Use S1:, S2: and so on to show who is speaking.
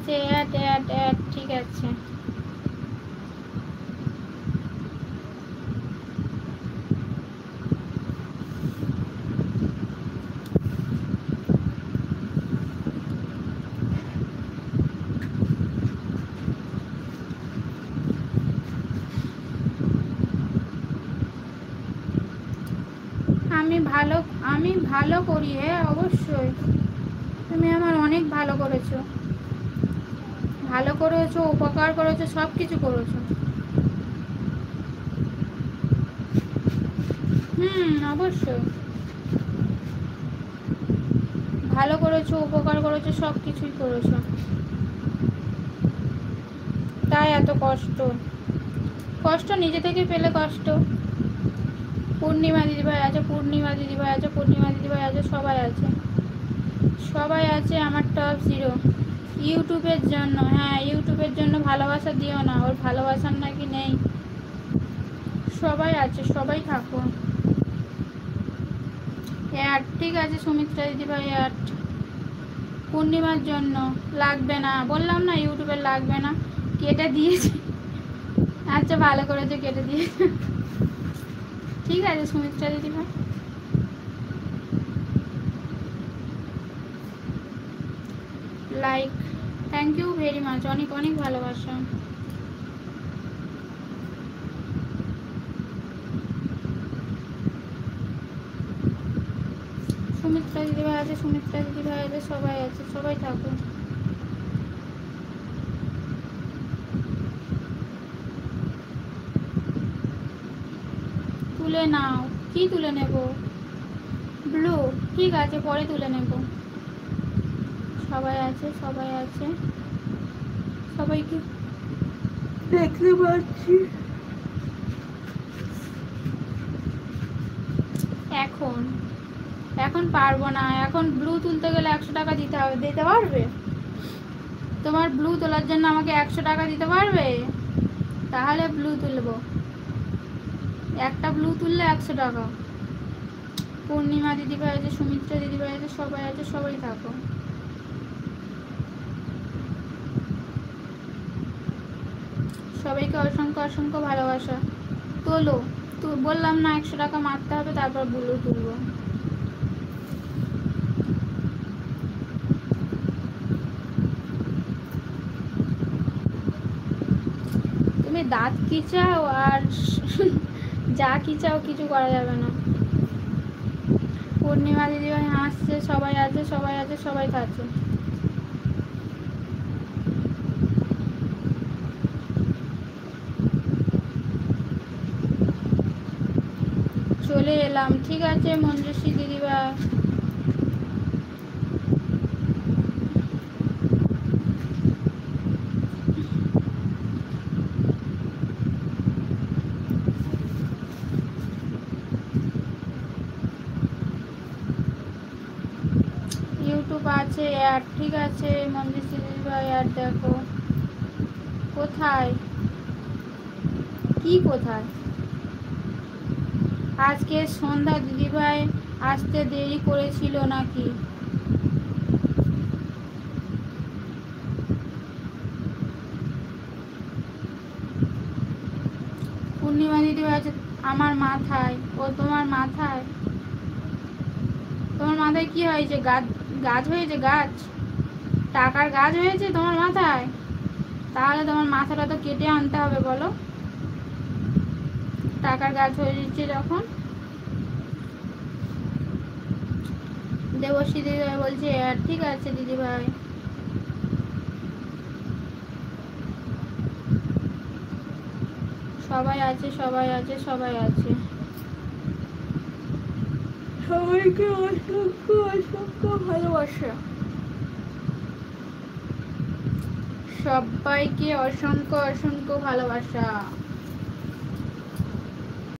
S1: আছে, add add add, ঠিক আছে। আমি ভালো করি, হ্যাঁ অবশ্যই। তুমি আমার অনেক ভালো করেছো, ভালো করেছো, উপকার করেছো, সব কিছু করেছো। অবশ্যই ভালো করেছো, উপকার করেছো, সব কিছুই করেছো, তাই এত কষ্ট। কষ্ট নিজে থেকে পেলে কষ্ট। পূর্ণিমা দিদিভাই আছে, পূর্ণিমা দিদিভাই আছে, পূর্ণিমা দিদিভাই আছে, সবাই আছে, সবাই আছে আমার টপ 0। ইউটিউবের জন্য, হ্যাঁ ইউটিউবের জন্য ভালোবাসা দিও না, ওর ভালোবাসার নাকি নেই। সবাই আছে, সবাই থাকো। অ্যাড, ঠিক আছে সুমিত্রা দিদিভাই অ্যাড। পূর্ণিমার জন্য লাগবে না, বললাম না ইউটিউবের লাগবে না, কেটে দিয়েছি। আচ্ছা ভালো করেছে, কেটে দিয়েছে, ঠিক আছে সুমিত্রা দিদিভাই। Like, thank you very much, অনেক অনেক ভালোবাসা। সুমিত্রা দিদিভাই আছে, সুমিত্রা দিদিভাই আছে, সবাই আছে, সবাই থাকো। তুলে নাও, কি তুলে নেব? ব্লু, ঠিক আছে পরে তুলে নেব। সবাই আছে, সবাই আছে, সবাইকে দেখতে পাচ্ছি। এখন এখন পারবো না, এখন ব্লু তুলতে গেলে 100 টাকা দিতে হবে। দিতে পারবে? তোমার ব্লু তোলার জন্য আমাকে 100 টাকা দিতে পারবে? তাহলে ব্লু তুলবো, একটা ব্লু তুললে 100 টাকা। পূর্ণিমা দিদিভাই আছে, সুমিত্রা দিদিভাই আছে, সবাই আছে, সবাই থাকো। সবাইকে অসংখ্য অসংখ্য ভালোবাসা। তোলো, তো বললাম না 100 টাকা মারতে হবে, তারপর ব্লু তুলবো। তুমি দাঁত কি চাও আর যা কি চাও, কিছু করা যাবে না। পূর্ণিমা দিদিভাই হাসছে, সবাই আছে, সবাই আছে, সবাই থাকছে। চলে এলাম, ঠিক আছে মঞ্জুশ্রী দিদিভাই। ইউটিউব আছে অ্যাড, ঠিক আছে মঞ্জুশ্রী দিদিভাই অ্যাড দেখো। কোথায়, কি কোথায়? আজকে সন্ধ্যা দিদিভাই আসতে দেরি করেছিল নাকি? পূর্ণিমা দিদিভাই আছে আমার মাথায়। ও তোমার মাথায়? তোমার মাথায় কি হয়েছে? গাছ হয়েছে? গাছ, টাকার গাছ হয়েছে তোমার মাথায়? তাহলে তোমার মাথাটা তো কেটে আনতে হবে, বলো। টাকার গাছ হয়ে যাচ্ছে যখন। দেবশ্রী দিদিভাই বলছে ঠিক আছে দিদিভাই। সবাই আছে, সবাই আছে, সবাই আছে, সবাইকে অসংখ্য অসংখ্য ভালোবাসা। সবাইকে অসংখ্য অসংখ্য ভালোবাসা।